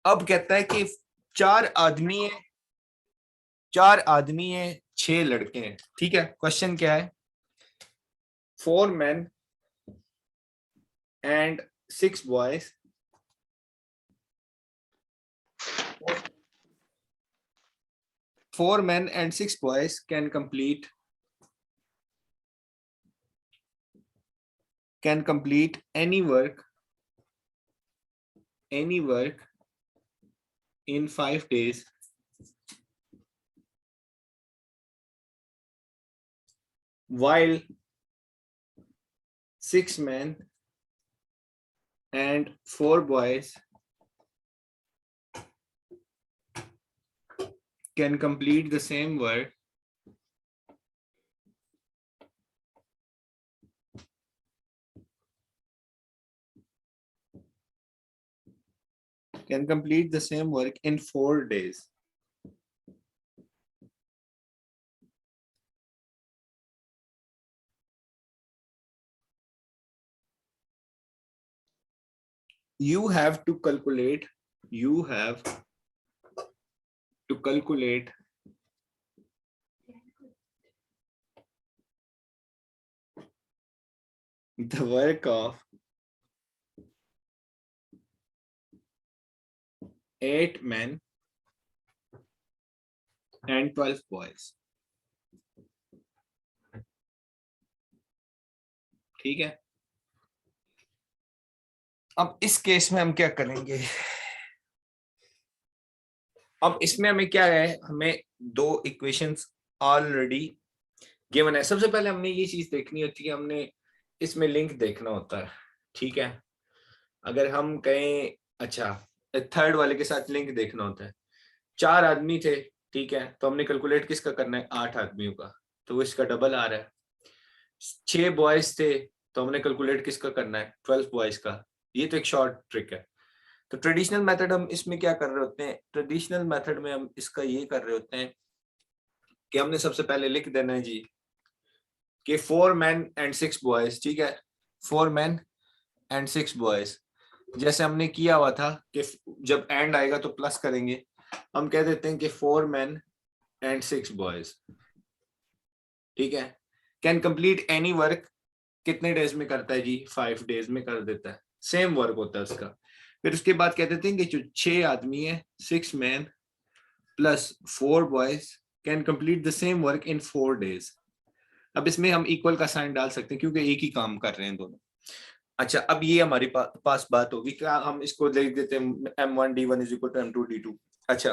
अब कहता है कि चार आदमी है 6 लड़के हैं। ठीक है, क्वेश्चन क्या है? 4 men and 6 boys can complete any work in 5 days, while 6 men and 4 boys can complete the same work in 4 days. You have to calculate the work of 8 men and 12 boys. ठीक है, अब इस case में हम क्या करेंगे? अब इसमें हमें क्या है, हमें 2 इक्वेशंस ऑलरेडी गिवन है। सबसे पहले हमने ये चीज देखनी होती है, हमने इसमें लिंक देखना होता है। ठीक है, अगर हम कहें अच्छा थर्ड वाले के साथ लिंक देखना होता है। 4 आदमी थे, ठीक है, तो हमने कैलकुलेट किसका करना है? 8 आदमियों का, तो वो इसका डबल आ रहा है। 6 बॉयज थे, तो हमने कैलकुलेट किसका करना है? 12 बॉयज का। ये तो एक शॉर्ट ट्रिक है। तो ट्रेडिशनल मेथड हम इसमें क्या कर रहे होते हैं? ट्रेडिशनल मेथड में हम इसका ये कर रहे होते हैं कि हमने सबसे पहले लिख देना है जी कि 4 men and 6 boys। ठीक है, 4 men and 6 boys, जैसे हमने किया हुआ था कि जब एंड आएगा तो प्लस करेंगे। हम कह देते हैं कि 4 men and 6 boys, ठीक है, कैन कंप्लीट एनी वर्क। कितने डेज में करता है जी? 5 days में कर देता है। सेम वर्क होता है उसका। फिर उसके बाद कह देते हैं कि जो 6 आदमी है, 6 men plus 4 boys can complete the same work in 4 days। अब इसमें हम इक्वल का साइन डाल सकते हैं क्योंकि एक ही काम कर रहे हैं दोनों। अच्छा, अब ये हमारे पास बात होगी, क्या हम इसको लिख देते हैं m1d1 = m2d2। अच्छा,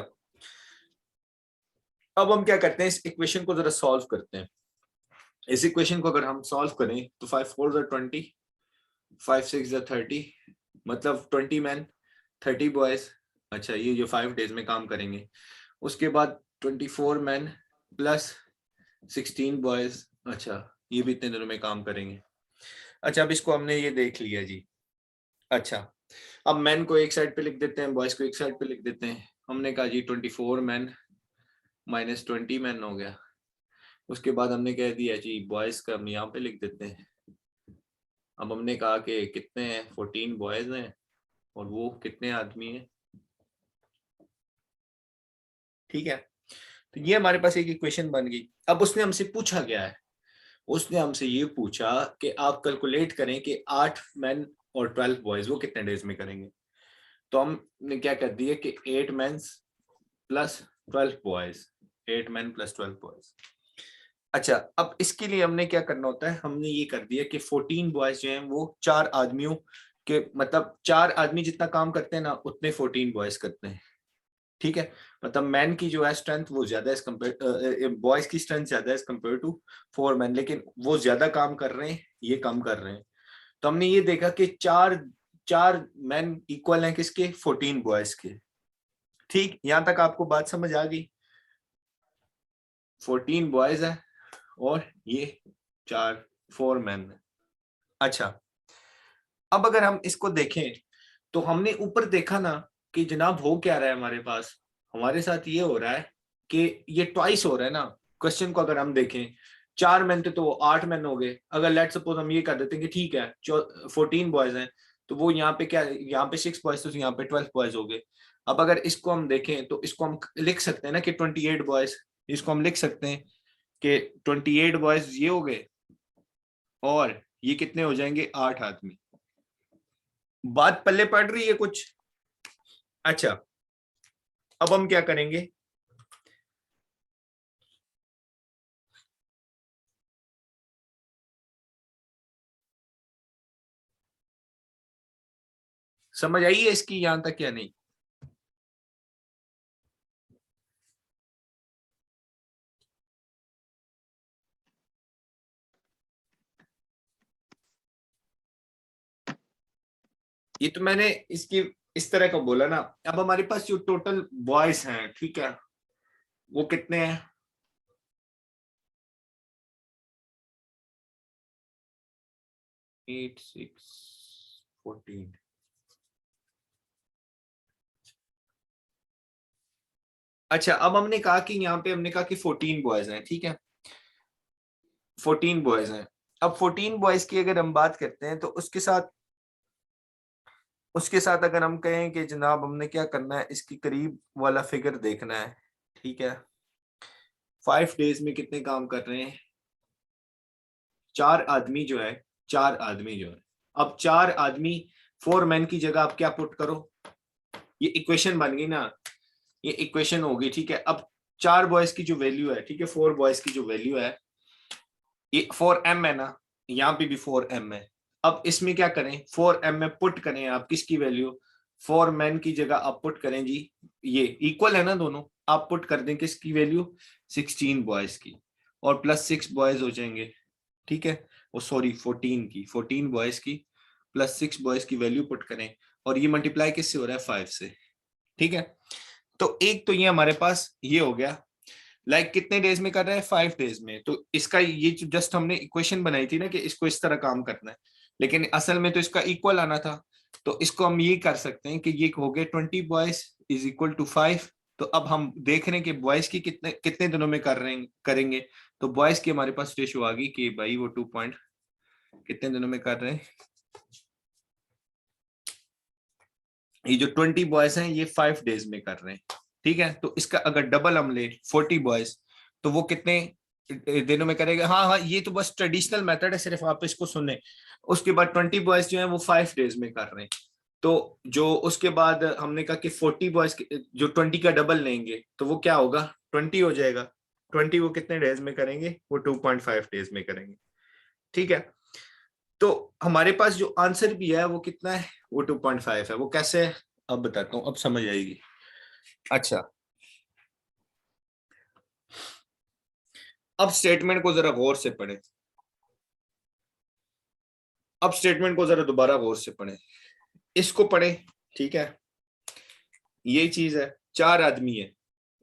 अब हम क्या करते हैं, इस इक्वेशन को जरा सॉल्व करते हैं। इस इक्वेशन को अगर हम सॉल्व करें तो 5 4 20, 5 6 30, मतलब 20 मैन 30 बॉयज। अच्छा, ये जो 5 days में काम करेंगे। उसके बाद 24 मैन प्लस 16 बॉयज। अच्छा, ये भी इतने दिनों में काम करेंगे। अच्छा, अब इसको हमने ये देख लिया जी। अच्छा, अब मैन को एक साइड पे लिख देते हैं, बॉयज को एक साइड पे लिख देते हैं। हमने कहा जी 24 मैन माइनस 20 मैन हो गया। उसके बाद हमने कह दिया जी बॉयज का हम यहाँ पे लिख देते हैं। अब हमने कहा कि कितने हैं? 14 बॉयज हैं और वो कितने आदमी हैं? ठीक है, तो ये हमारे पास एक इक्वेशन बन गई। अब उसने हमसे पूछा क्या है? उसने हमसे ये पूछा कि आप कैलकुलेट करें कि 8 मैन और 12 बॉयज वो कितने डेज में करेंगे। तो हमने क्या कर दिया कि 8 men plus 12 boys, 8 men plus 12 boys. अच्छा, अब इसके लिए हमने क्या करना होता है? हमने ये कर दिया कि 14 बॉयज जो हैं वो 4 आदमियों के, मतलब 4 आदमी जितना काम करते हैं ना, उतने 14 बॉयज करते हैं। ठीक है, मतलब मैन की जो है स्ट्रेंथ वो ज्यादा है कंपेयर, बॉयज की स्ट्रेंथ ज्यादा है कंपेयर टू 4 men, लेकिन वो ज्यादा काम कर रहे हैं, ये कम कर रहे हैं। तो हमने ये देखा कि चार मैन इक्वल हैं किसके? 14 बॉयज के। ठीक, यहां तक आपको बात समझ आ गई? 14 बॉयज है और ये 4 मैन है। अच्छा, अब अगर हम इसको देखें तो हमने ऊपर देखा ना कि जनाब हो क्या रहा है हमारे पास। हमारे साथ ये हो रहा है कि ये ट्वाइस हो रहा है ना। क्वेश्चन को अगर हम देखें, 4 मैन थे तो वो 8 मैन हो गए। अगर लेट सपोज हम ये कर देते हैं कि ठीक है 14 बॉयज हैं, तो वो यहाँ पे क्या, यहाँ पे 6 बॉयज तो यहाँ पे 12 बॉयज हो गए। अब अगर इसको हम देखें तो इसको हम लिख सकते हैं ना कि 28 बॉयज, इसको हम लिख सकते हैं कि 28 बॉयज ये हो गए और ये कितने हो जाएंगे 8 आदमी। बात पल्ले पड़ रही है कुछ? अच्छा, अब हम क्या करेंगे, समझ आई है इसकी यहां तक या नहीं? ये तो मैंने इसकी इस तरह का बोला ना। अब हमारे पास जो टोटल बॉयज हैं, ठीक है, वो कितने हैं? 8 6 14। अच्छा, अब हमने कहा कि यहाँ पे हमने कहा कि 14 बॉयज हैं, ठीक है, 14 बॉयज हैं। अब 14 बॉयज की अगर हम बात करते हैं तो उसके साथ अगर हम कहें कि जनाब हमने क्या करना है, इसकी करीब वाला फिगर देखना है, ठीक है, 5 डेज में कितने काम कर रहे हैं? 4 आदमी जो है, 4 आदमी जो है, अब 4 आदमी 4 मैन की जगह आप क्या पुट करो, ये इक्वेशन बन गई ना, ये इक्वेशन होगी, ठीक है। अब 4 बॉयज की जो वैल्यू है, ठीक है, 4 बॉयज की जो वैल्यू है, ये 4m है ना, यहाँ पे भी 4m है। अब इसमें क्या करें, 4m में पुट करें आप किसकी वैल्यू, 4 मैन की जगह आप पुट करें जी, ये इक्वल है ना दोनों, आप पुट कर दें किसकी वैल्यू, 16 बॉयज की, और प्लस 6 बॉयज हो जाएंगे, ठीक है, वो सॉरी 14 की, 14 बॉयज की प्लस 6 बॉयज की वैल्यू पुट करें, और ये मल्टीप्लाई किससे हो रहा है, 5 से, ठीक है। तो एक तो ये हमारे पास ये हो गया, कितने डेज में कर रहे हैं, 5 डेज में। तो इसका ये जो जस्ट हमने इक्वेशन बनाई थी ना कि इसको इस तरह काम करना है, लेकिन असल में तो इसका इक्वल आना था। तो इसको हम ये कर सकते हैं कि ये हो गए 20 बॉयज इज इक्वल टू 5। तो अब हम देख रहे हैं कि बॉयज की कितने कितने दिनों में कर रहे हैं, करेंगे। तो बॉयज की हमारे पास रेशियो आ गई कि भाई वो 2 पॉइंट कितने दिनों में कर रहे हैं, ये जो 20 बॉयज हैं ये 5 डेज में कर रहे हैं, ठीक है। तो इसका अगर डबल हम ले 40 बॉयज, तो वो कितने दिनों में करेगा। हाँ हाँ, ये तो बस ट्रेडिशनल मेथड है, सिर्फ आप इसको सुने। उसके बाद 20 बॉयज जो है वो 5 डेज में कर रहे हैं। तो जो उसके बाद हमने कहा कि 40 बॉयज जो 20 का डबल लेंगे तो वो क्या होगा, 20 हो जाएगा। 20 वो कितने डेज में करेंगे, वो 2.5 डेज में करेंगे, ठीक है। तो हमारे पास जो आंसर भी है वो कितना है, वो 2.5 है। वो कैसे है अब बताता हूं, अब समझ आएगी। अच्छा, अब स्टेटमेंट को जरा गौर से पढ़ें, अब स्टेटमेंट को जरा दोबारा गौर से पढ़ें, इसको पढ़ें, ठीक है। ये चीज है, 4 आदमी है,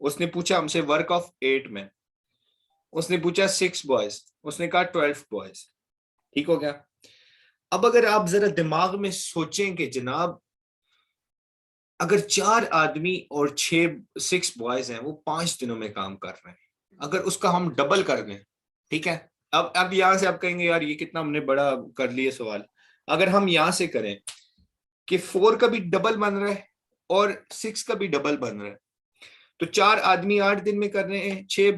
उसने पूछा हमसे वर्क ऑफ 8 मैन, उसने पूछा 6 बॉयज, उसने कहा 12 बॉयज, ठीक हो गया। अब अगर आप जरा दिमाग में सोचें कि जनाब अगर 4 आदमी और 6 बॉयज हैं, वो 5 दिनों में काम कर रहे हैं, अगर उसका हम डबल कर दें, ठीक है। अब यहां से आप कहेंगे यार ये कितना हमने बड़ा कर लिया सवाल। अगर हम यहां से करें कि 4 का भी डबल बन रहा है और 6 का भी डबल बन रहा है, तो 4 आदमी 8 दिन में कर रहे हैं, 6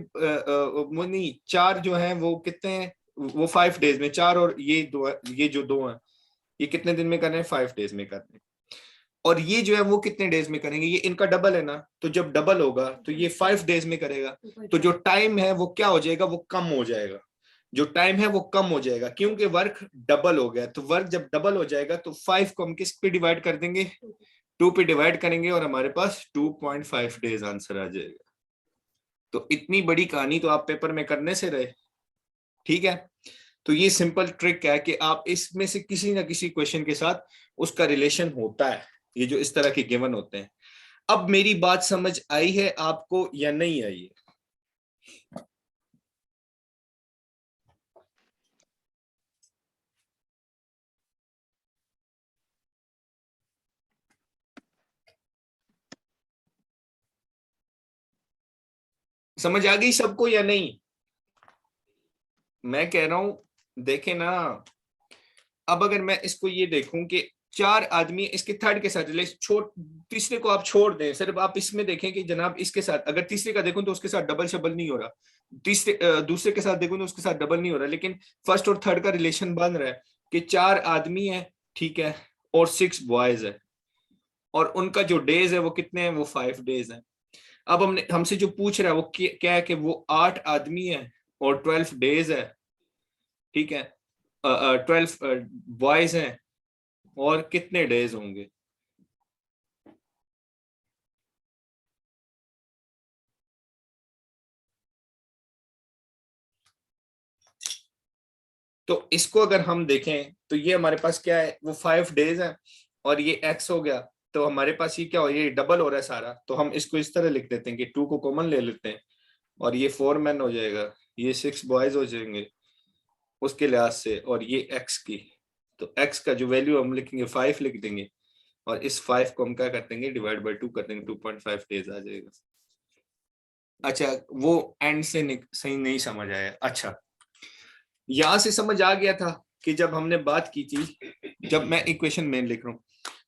वो नहीं, 4 जो है वो कितने हैं, वो 5 डेज में, 4 और ये दो, ये जो 2 हैं ये कितने दिन में कर रहे हैं, 5 डेज में कर रहे हैं। और ये जो है वो कितने डेज में करेंगे, ये इनका डबल है ना, तो जब डबल होगा तो ये 5 डेज में करेगा। तो जो टाइम है वो क्या हो जाएगा, वो कम हो जाएगा, जो टाइम है वो कम हो जाएगा, क्योंकि वर्क डबल हो गया। तो वर्क जब डबल हो जाएगा तो 5 को हम किस पे डिवाइड कर देंगे, 2 पे डिवाइड करेंगे, और हमारे पास 2.5 डेज आंसर आ जाएगा। तो इतनी बड़ी कहानी तो आप पेपर में करने से रहे, ठीक है। तो ये सिंपल ट्रिक है कि आप इसमें से किसी ना किसी क्वेश्चन के साथ उसका रिलेशन होता है, ये जो इस तरह के गिवन होते हैं। अब मेरी बात समझ आई है आपको या नहीं आई है? समझ आ गई सबको या नहीं? मैं कह रहा हूं, देखे ना, अब अगर मैं इसको ये देखूं कि 4 आदमी, इसके थर्ड के साथ तीसरे को आप छोड़ दें, सिर्फ आप इसमें देखें कि जनाब इसके साथ, अगर तीसरे का देखूं तो उसके साथ डबल शबल नहीं हो रहा, दूसरे के साथ देखूं तो उसके साथ डबल नहीं हो रहा, लेकिन फर्स्ट और थर्ड का रिलेशन बन रहा है कि 4 आदमी है, ठीक है, और 6 बॉयज है, और उनका जो डेज है वो कितने हैं, वो 5 डेज है। अब हमसे जो पूछ रहा है वो क्या है कि वो 8 आदमी है और 12 डेज है, ठीक है, 12 बॉयज हैं और कितने डेज होंगे। तो इसको अगर हम देखें तो ये हमारे पास क्या है, वो 5 डेज है और ये x हो गया, तो हमारे पास ये क्या हो, ये डबल हो रहा है सारा, तो हम इसको इस तरह लिख देते हैं कि 2 को कॉमन ले लेते हैं और ये 4 मैन हो जाएगा, ये 6 बॉयज हो जाएंगे उसके लिहाज से, और ये x की, तो x का जो वैल्यू हम लिखेंगे 5 लिख देंगे, और इस 5 को हम क्या कर देंगे, डिवाइड बाय 2 कर देंगे, 2.5 डेज आ जाएगा। अच्छा, वो एंड से सही नहीं समझ आया। अच्छा, यहां से समझ आ गया था कि जब हमने बात की थी, जब मैं इक्वेशन में लिख रहा हूं,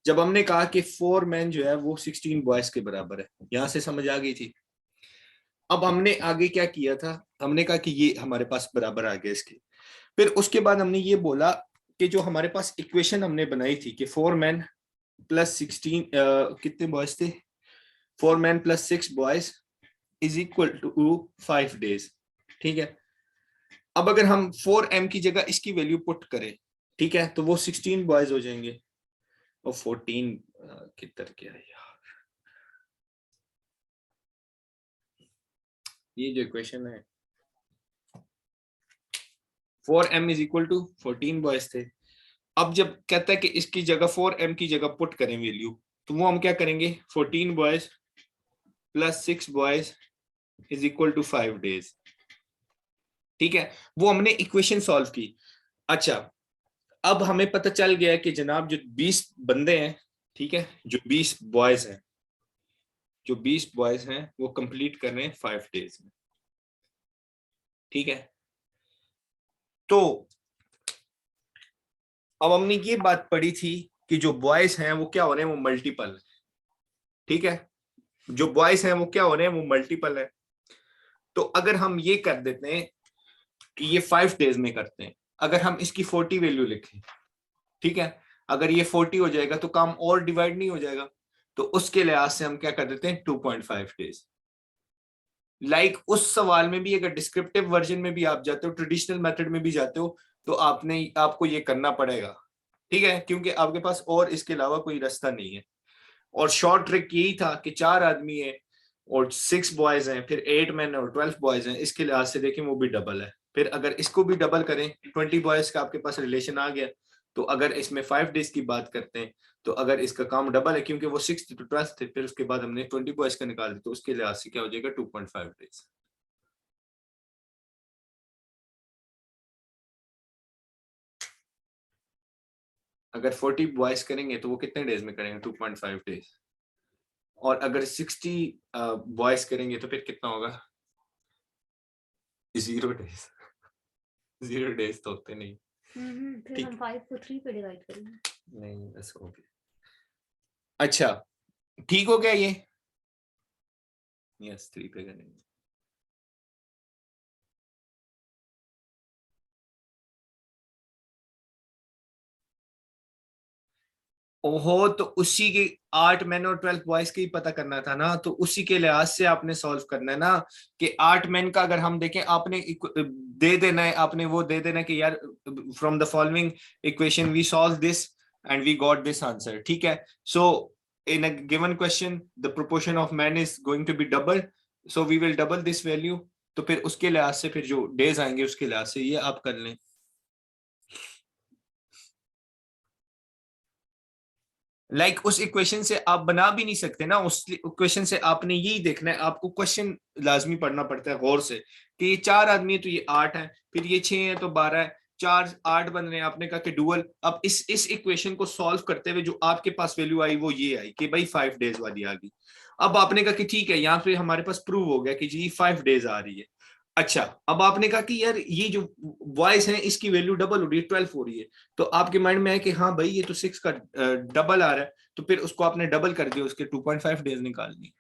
जब हमने कहा कि 4 मैन जो है वो 16 बॉयज के बराबर है, यहां से समझ आ गई थी। अब हमने आगे क्या किया था, हमने कहा कि ये हमारे पास बराबर आ गया इसके, फिर उसके बाद हमने ये बोला कि जो हमारे पास इक्वेशन हमने बनाई थी कि 4 मैन प्लस 16 कितने बॉयज थे, 4 man plus 6 boys is equal to 5 days, ठीक है। अब अगर हम 4m की जगह इसकी वैल्यू पुट करें, ठीक है, तो वो 16 बॉयज हो जाएंगे और 14 किधर क्या है यार, ये जो इक्वेशन है 4m is equal to 14 boys थे। अब जब कहता है कि इसकी जगह 4m की जगह पुट करें वैल्यू, तो वो हम क्या करेंगे, 14 boys plus 6 boys is equal to 5 days, ठीक है, वो हमने इक्वेशन सॉल्व की। अच्छा, अब हमें पता चल गया कि जनाब जो 20 बंदे हैं, ठीक है, जो 20 बॉयज हैं, जो 20 बॉयज हैं वो कंप्लीट कर रहे हैं 5 डेज में, ठीक है। तो अब हमने ये बात पढ़ी थी कि जो बॉयज हैं वो क्या हो रहे हैं, वो मल्टीपल, ठीक है, जो बॉयज हैं वो क्या हो रहे हैं, वो मल्टीपल है। तो अगर हम ये कर देते हैं कि ये 5 डेज में करते हैं, अगर हम इसकी 40 वैल्यू लिखें, ठीक है, अगर ये 40 हो जाएगा तो काम और डिवाइड नहीं हो जाएगा, तो उसके लिहाज से हम क्या कर देते हैं 2.5 डेज। लाइक उस सवाल में भी अगर डिस्क्रिप्टिव वर्जन में भी आप जाते हो, ट्रेडिशनल मेथड में भी जाते हो, तो आपको ये करना पड़ेगा, ठीक है, क्योंकि आपके पास और इसके अलावा कोई रास्ता नहीं है। और शॉर्ट ट्रिक यही था कि 4 आदमी है और 6 बॉयज हैं, फिर 8 मैन और 12 बॉयज हैं, इसके लिहाज से देखें वो भी डबल है। फिर अगर इसको भी डबल करें, 20 बॉयज का आपके पास रिलेशन आ गया, तो अगर इसमें 5 डेज की बात करते हैं, तो अगर इसका काम डबल है, क्योंकि वो 6 to 12 थे, फिर उसके बाद हमने 20 बॉयज का निकाल दिया, तो उसके लिहाज से क्या हो जाएगा 2.5 डेज। अगर 40 बॉयज करेंगे तो वो कितने डेज में करेंगे, 2.5 डेज, और अगर 60 बॉयज करेंगे तो फिर कितना होगा, 0 डेज। 0 डेज तो होते नहीं। फिर हम 5 को 3 पे डिवाइड करेंगे, नहीं बस हो गया। अच्छा, ठीक हो गया ये, यस 3 पे करेंगे। ओहो, तो उसी के 8 मैन और 12 बॉयज के ही पता करना था ना, तो उसी के लिहाज से आपने सॉल्व करना है ना, कि 8 मैन का अगर हम देखें, आपने दे देना है, आपने वो दे देना है कि यार from the following equation we solve this and we got this answer, ठीक है। सो in a given question the proportion of men is going to be double, so we will double this value, तो फिर उसके लिहाज से फिर जो days आएंगे उसके लिहाज से ये आप कर लें। उस इक्वेशन से आप बना भी नहीं सकते ना, उस इक्वेशन से आपने यही देखना है, आपको क्वेश्चन लाजमी पढ़ना पड़ता है गौर से, कि ये 4 आदमी है तो ये 8 है, फिर ये 6 है तो 12 है, 4 8 बन रहे हैं, आपने कहा कि डुअल। अब इस इक्वेशन को सॉल्व करते हुए जो आपके पास वैल्यू आई वो ये आई कि भाई 5 डेज वाली आ गई। अब आपने कहा कि ठीक है, यहाँ पे हमारे पास प्रूव हो गया कि जी 5 डेज आ रही है। अच्छा, अब आपने कहा कि यार ये जो वॉइस है इसकी वैल्यू डबल हो रही है, 12 हो रही है, तो आपके माइंड में है कि हाँ भाई ये तो 6 का डबल आ रहा है, तो फिर उसको आपने डबल कर दिया, उसके 2.5 डेज निकाल दी।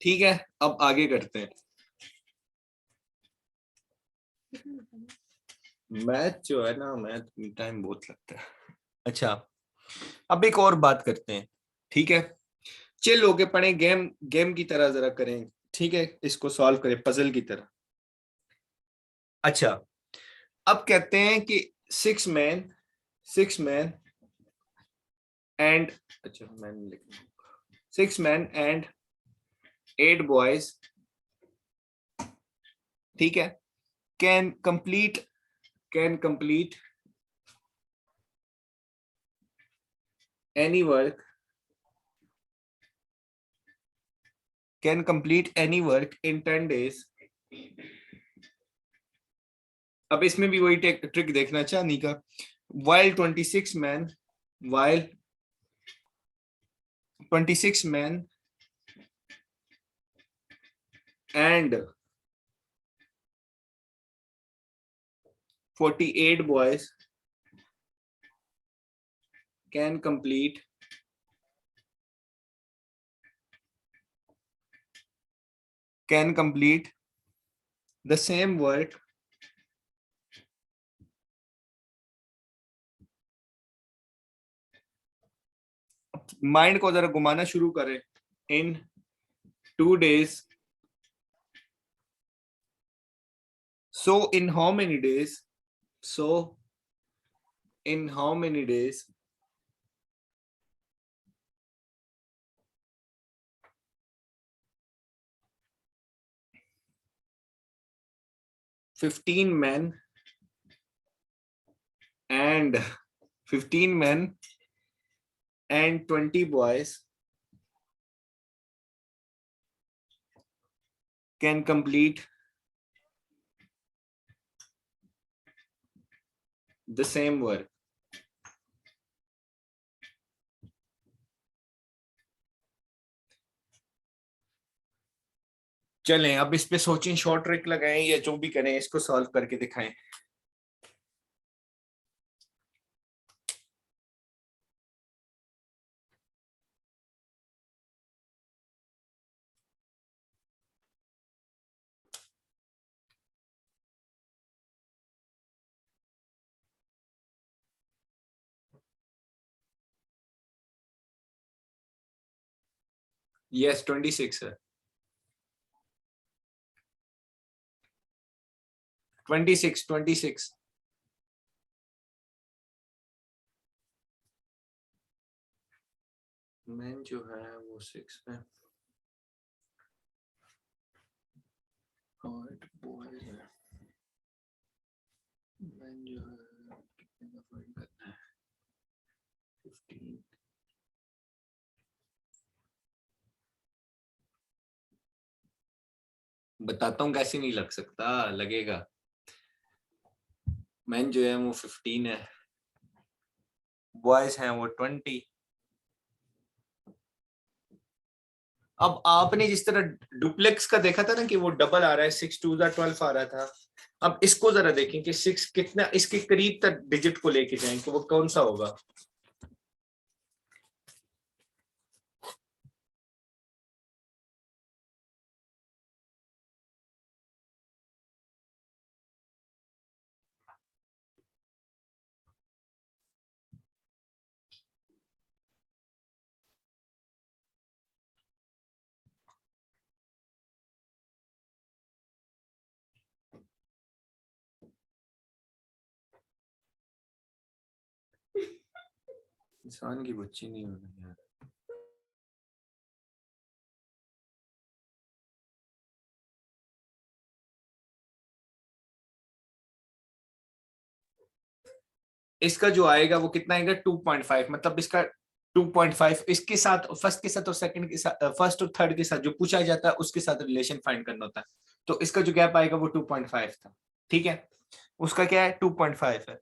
ठीक है, अब आगे करते हैं। मैथ जो है ना, मैथ टाइम बहुत लगता है। अच्छा, अब एक और बात करते हैं, ठीक है, चिल होके पढ़े, गेम गेम की तरह जरा करें, ठीक है, इसको सॉल्व करें पजल की तरह। अच्छा, अब कहते हैं कि 6 मैन एंड, अच्छा मैन लिख, 6 मैन एंड 8 बॉयज, ठीक है, can complete any work, can complete any work in 10 days। अब इसमें भी वही ट्रिक देखना चाहनी का, while 26 men, while 26 men and 48 boys can complete the same work mind को जरा घुमाना शुरू करें, in 2 days, so in how many days, so in how many days 15 men and 15 men and 20 boys can complete the same work। चलें अब इस पे सोचें, शॉर्ट ट्रिक लगाएं या जो भी करें, इसको सॉल्व करके दिखाएं। यस 26 है, 26 मैन जो है वो 6 में और बॉयज है, मैन जो है कितने का फाइंड करना है, 15। बताता हूँ कैसे नहीं लग सकता, लगेगा। मैन जो है वो 15 है, बॉयज हैं वो 20। अब आपने जिस तरह डुप्लेक्स का देखा था ना कि वो डबल आ रहा है, 6 2 12 आ रहा था, अब इसको जरा देखें कि 6 कितना इसके करीब तक डिजिट को लेके जाएं तो वो कौन सा होगा। इंसान की बच्ची नहीं होना यार। इसका जो आएगा वो कितना आएगा, 2.5, मतलब इसका 2.5 इसके साथ फर्स्ट के साथ और सेकंड के साथ, फर्स्ट और थर्ड के साथ जो पूछा जाता है उसके साथ रिलेशन फाइंड करना होता है। तो इसका जो गैप आएगा वो 2.5 था, ठीक है, उसका क्या है 2.5 है।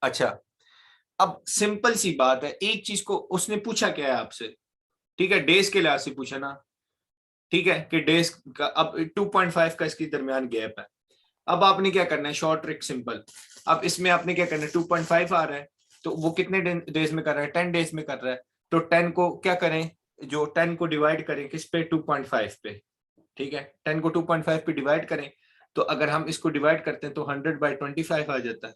अच्छा, अब सिंपल सी बात है, एक चीज को उसने पूछा क्या है आपसे, ठीक है, डेज के लिहाज से पूछा ना, ठीक है, कि डेज का अब 2.5 का इसके दरमियान गैप है। अब आपने क्या करना है, शॉर्ट ट्रिक सिंपल, अब इसमें आपने क्या करना है, 2.5 आ रहा है तो वो कितने डेज में कर रहा है, 10 डेज में कर रहा है, तो 10 को क्या करें, जो 10 को डिवाइड करें किस पे, 2.5 पे, ठीक है, 10 को 2.5 पे डिवाइड करें, तो अगर हम इसको डिवाइड करते हैं तो 100/25 आ जाता है,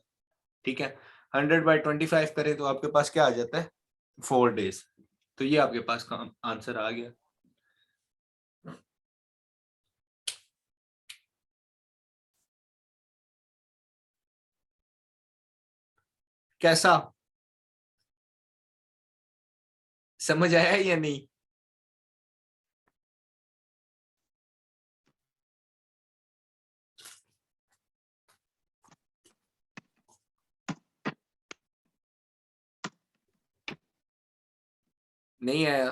ठीक है, 100/25 करें तो आपके पास क्या आ जाता है, 4 डेज। तो ये आपके पास का आंसर आ गया। कैसा, समझ आया या नहीं? नहीं आया?